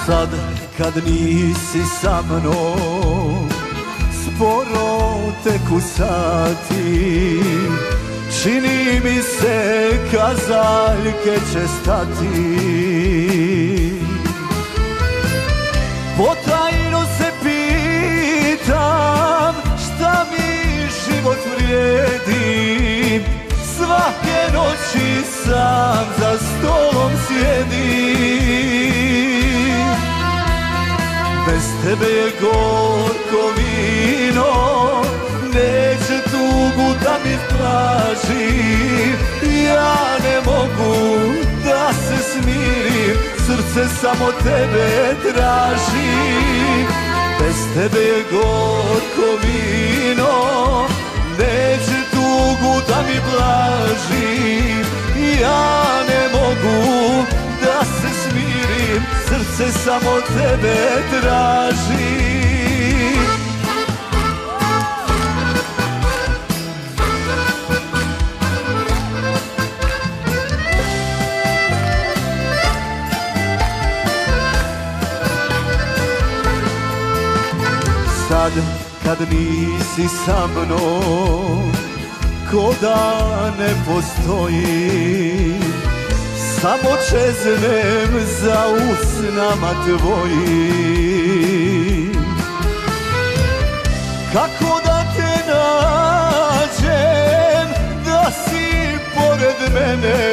Sad kad nisi sa mnom, sporo teku sati, čini mi se kazaljke će stati. Potajno se pitam šta mi život vrijedi, svake noći sam za stolom sjedim. Bez tebe je gorko vino, neće tugu da mi plaži. Ja ne mogu da se smirim, srce samo tebe traži. Bez tebe je gorko vino, neće tugu da mi blaži. Ja ne mogu da se smirim, srce samo tebe traži. Sad kad nisi sa mnom, ko da ne postoji, samo čeznem za usnama tvojim. Kako da te nađem, da si pored mene,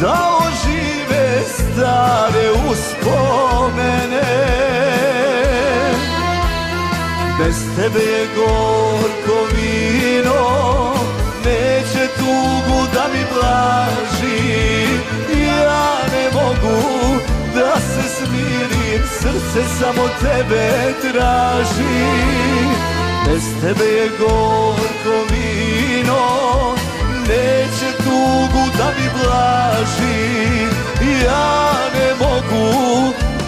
da ožive stare uspomene. Bez tebe je gorko vino, neće tugu da mi blaži. Ja ne mogu da se smirim, srce samo tebe traži. Bez tebe je gorko vino, neće tugu da mi blaži. Ja ne mogu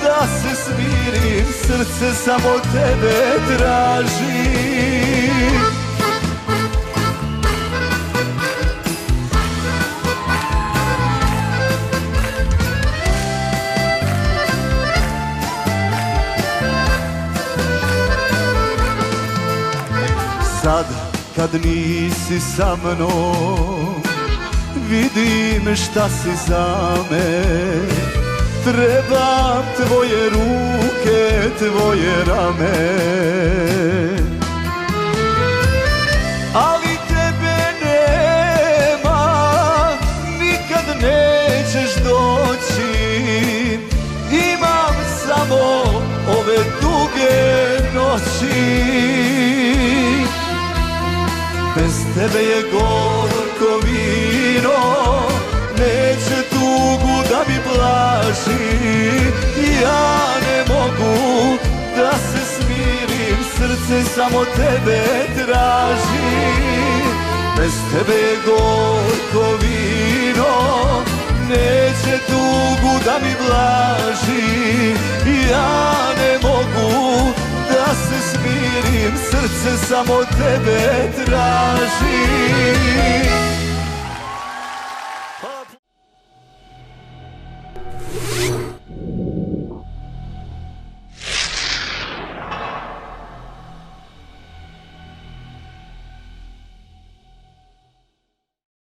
da se smirim, srce samo tebe traži. Sad kad nisi sa mnom, vidim šta si za me. Trebam tvoje ruke, tvoje rame, ali tebe nema, nikad nećeš doći. Imam samo ove duge noći. Bez tebe je gorko vino, neće tugu da mi blaži. Ja ne mogu da se smirim, srce samo tebe traži. Bez tebe je gorko vino, neće tugu da mi blaži. Ja ne mogu da se smirim, srce samo tebe traži.